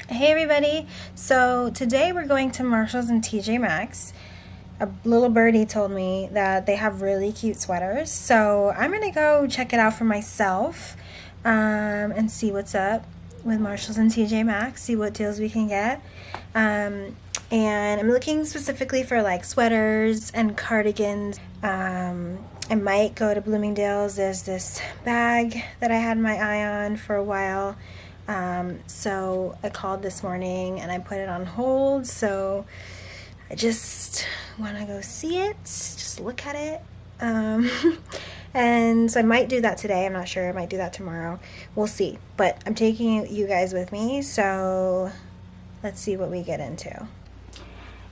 Hey everybody, so today we're going to Marshall's and TJ Maxx. A little birdie told me that they have really cute sweaters, so I'm gonna go check it out for myself and see what's up with Marshall's and TJ Maxx, see what deals we can get. And I'm looking specifically for like sweaters and cardigans. I might go to Bloomingdale's. There's this bag that I had my eye on for a while. So I called this morning and I put it on hold, so I just want to go see it, just look at it. And so I might do that today. I'm not sure. I might do that tomorrow. We'll see. But I'm taking you guys with me, so let's see what we get into.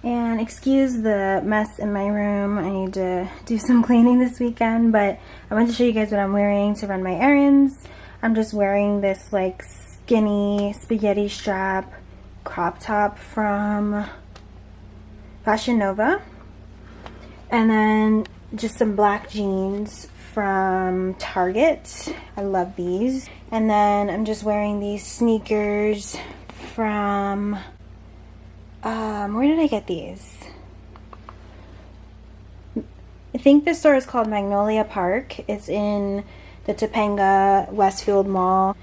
And excuse the mess in my room. I need to do some cleaning this weekend, but I want to show you guys what I'm wearing to run my errands. I'm just wearing this like skinny spaghetti strap crop top from Fashion Nova, and then just some black jeans from Target. I love these. And then I'm just wearing these sneakers from where did I get these? I think this store is called Magnolia Park. It's in the Topanga Westfield Mall.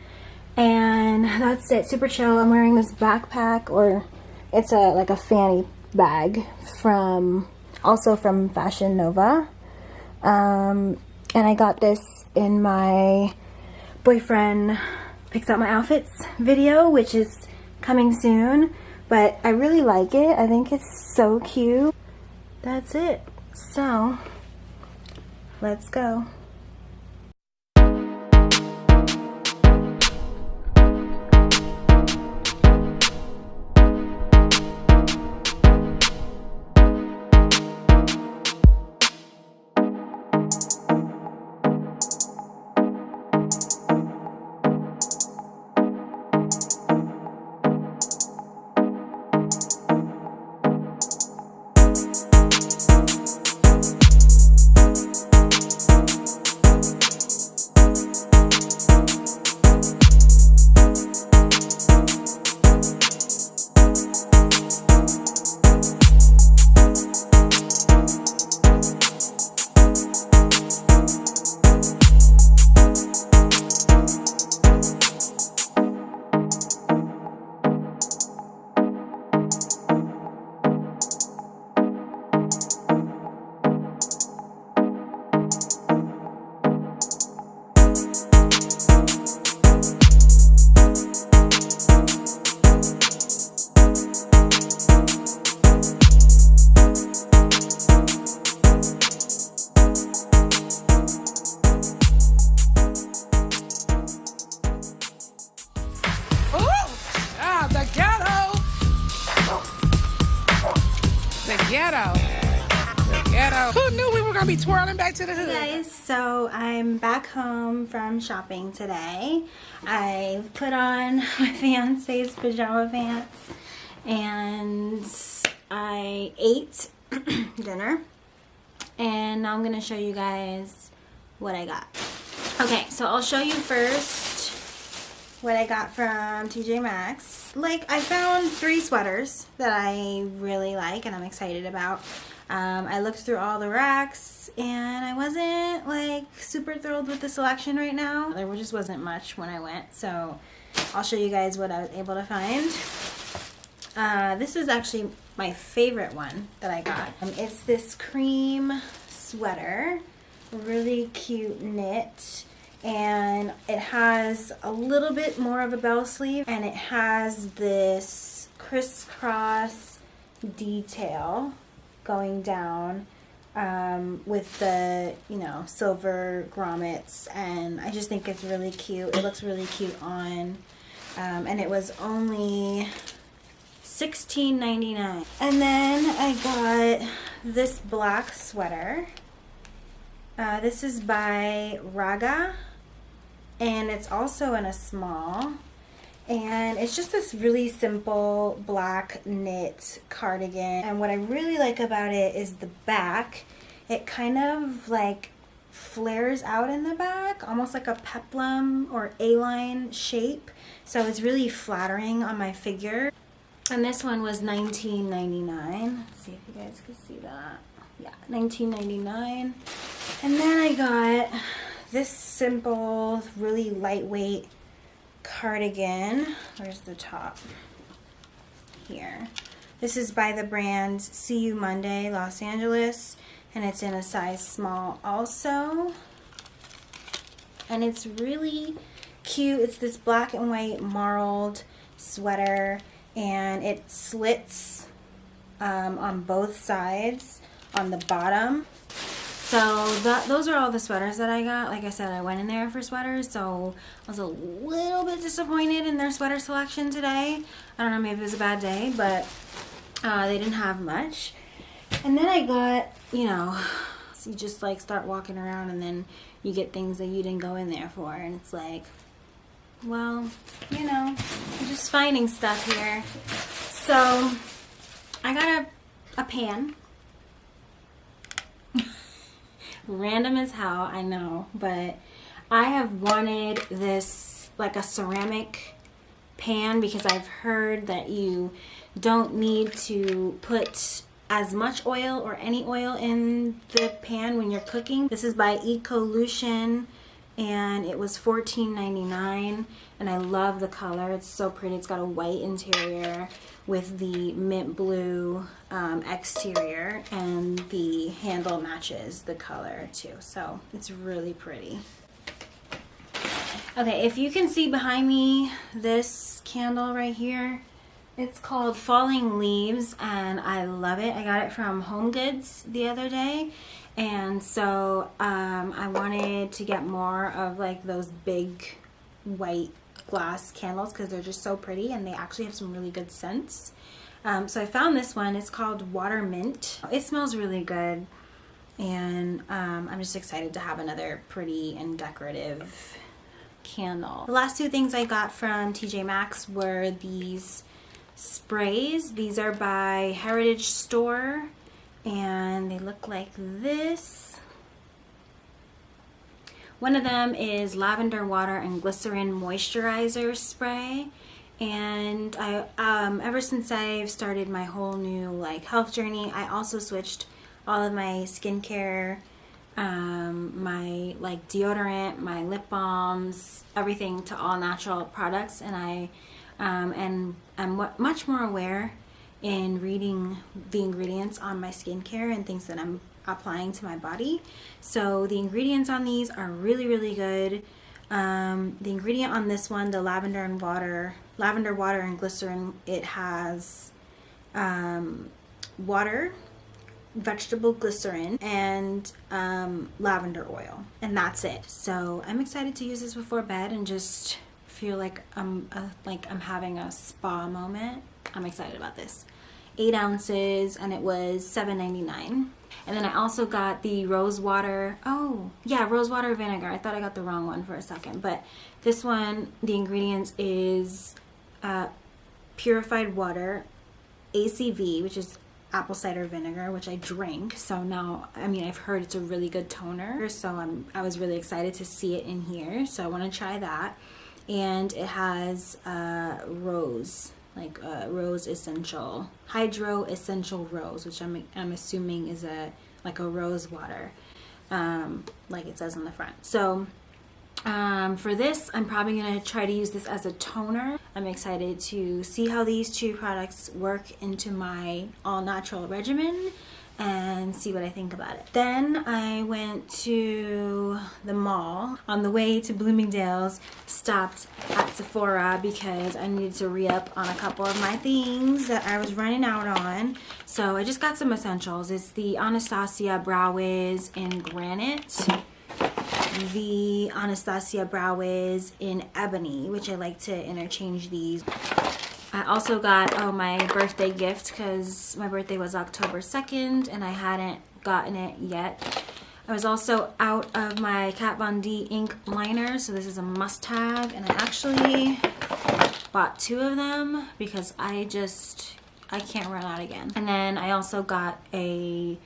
And that's it, super chill. I'm wearing this backpack, or it's like a fanny bag also from Fashion Nova. And I got this in my boyfriend picks out my outfits video, which is coming soon. But I really like it. I think it's so cute. That's it. So, let's go. Who knew we were gonna be twirling back to the hood? Hey guys, so I'm back home from shopping today. I've put on my fiance's pajama pants and I ate dinner, and now I'm gonna show you guys what I got. Okay, so I'll show you first what I got from TJ Maxx. Like, I found 3 sweaters that I really like and I'm excited about. I looked through all the racks and I wasn't like super thrilled with the selection right now. There just wasn't much when I went, so I'll show you guys what I was able to find. This is actually my favorite one that I got. It's this cream sweater, really cute knit, and it has a little bit more of a bell sleeve, and it has this crisscross detail going down with the, you know, silver grommets, and I just think it's really cute. It looks really cute on, and it was only $16.99. And then I got this black sweater. This is by Raga, and it's also in a small. And it's just this really simple black knit cardigan. And what I really like about it is the back. It kind of like flares out in the back, almost like a peplum or A-line shape. So it's really flattering on my figure. And this one was $19.99. Let's see if you guys can see that. Yeah, $19.99. And then I got this simple, really lightweight cardigan. Where's the top? Here. This is by the brand See You Monday, Los Angeles. And it's in a size small also. And it's really cute. It's this black and white marled sweater. And it slits on both sides on the bottom. So those are all the sweaters that I got. Like I said, I went in there for sweaters, so I was a little bit disappointed in their sweater selection today. I don't know, maybe it was a bad day, but they didn't have much. And then I got, you know, so you just like start walking around and then you get things that you didn't go in there for. And it's like, well, you know, I'm just finding stuff here. So I got a pan. Random as hell, I know, but I have wanted this, like a ceramic pan, because I've heard that you don't need to put as much oil or any oil in the pan when you're cooking. This is by Ecolution, and it was $14.99, and I love the color. It's so pretty. It's got a white interior with the mint blue exterior, and the handle matches the color too, so it's really pretty. Okay, if you can see behind me, this candle right here, it's called Falling Leaves, and I love it. I got it from Home Goods the other day, and so I wanted to get more of like those big white glass candles because they're just so pretty, and they actually have some really good scents. So I found this one. It's called Water Mint. It smells really good, and I'm just excited to have another pretty and decorative candle. The last two things I got from TJ Maxx were these sprays. These are by Heritage Store, and they look like this. One of them is lavender water and glycerin moisturizer spray, and I ever since I've started my whole new like health journey, I also switched all of my skincare, my like deodorant, my lip balms, everything to all natural products, and I'm much more aware in reading the ingredients on my skincare and things that I'm applying to my body. So the ingredients on these are really, really good. The ingredient on this one, the lavender water and glycerin, it has water, vegetable glycerin, and lavender oil, and that's it. So I'm excited to use this before bed and just feel like I'm having a spa moment. I'm excited about this. 8 ounces, and it was $7.99. And then I also got the rose water. Oh yeah, rose water vinegar. I thought I got the wrong one for a second, but this one, the ingredients is purified water, ACV, which is apple cider vinegar, which I drink. So now, I mean, I've heard it's a really good toner, so I was really excited to see it in here. So I want to try that. And it has rose, like rose essential, hydro essential rose, which I'm assuming is like a rose water, like it says on the front. So for this, I'm probably gonna try to use this as a toner. I'm excited to see how these two products work into my all natural regimen and see what I think about it. Then I went to the mall. On the way to Bloomingdales, stopped at Sephora because I needed to re-up on a couple of my things that I was running out on. So I just got some essentials. It's the Anastasia Brow Wiz in Granite, the Anastasia Brow Wiz in Ebony, which I like to interchange these. I also got my birthday gift because my birthday was October 2nd and I hadn't gotten it yet. I was also out of my Kat Von D ink liner, so this is a must-have, and I actually bought 2 of them because I can't run out again. And then I also got a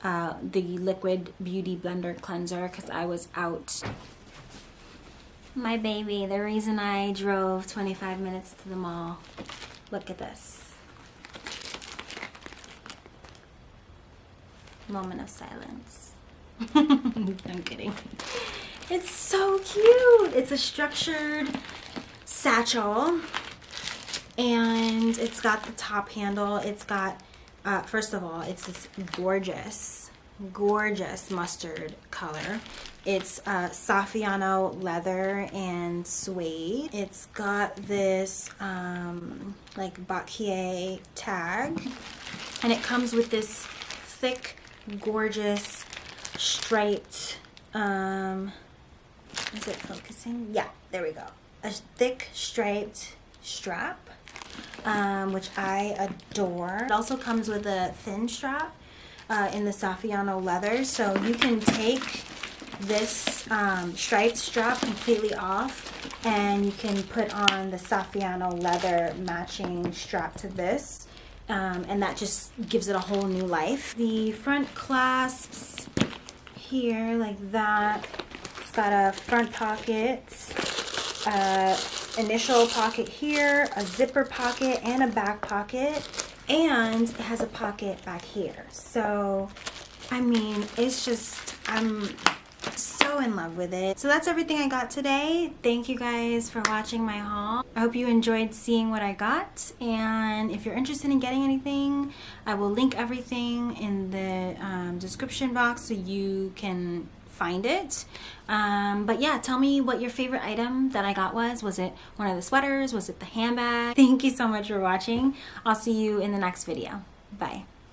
the Liquid Beauty Blender Cleanser because I was out. My baby, the reason I drove 25 minutes to the mall. Look at this. Moment of silence. I'm kidding. It's so cute. It's a structured satchel and it's got the top handle. It's got, first of all, it's this gorgeous mustard color. It's Saffiano leather and suede. It's got this like Botkier tag, and it comes with this thick, gorgeous, striped, is it focusing? Yeah, there we go. A thick striped strap, which I adore. It also comes with a thin strap in the Saffiano leather, so you can take this striped strap completely off and you can put on the Saffiano leather matching strap to this, and that just gives it a whole new life. The front clasps here like that. It's got a front pocket, initial pocket here, a zipper pocket, and a back pocket, and it has a pocket back here. So I mean, it's just, I'm so in love with it. So that's everything I got today. Thank you guys for watching my haul. I hope you enjoyed seeing what I got, and if you're interested in getting anything, I will link everything in the description box so you can find it. But yeah, tell me what your favorite item that I got was. Was it one of the sweaters? Was it the handbag? Thank you so much for watching. I'll see you in the next video. Bye.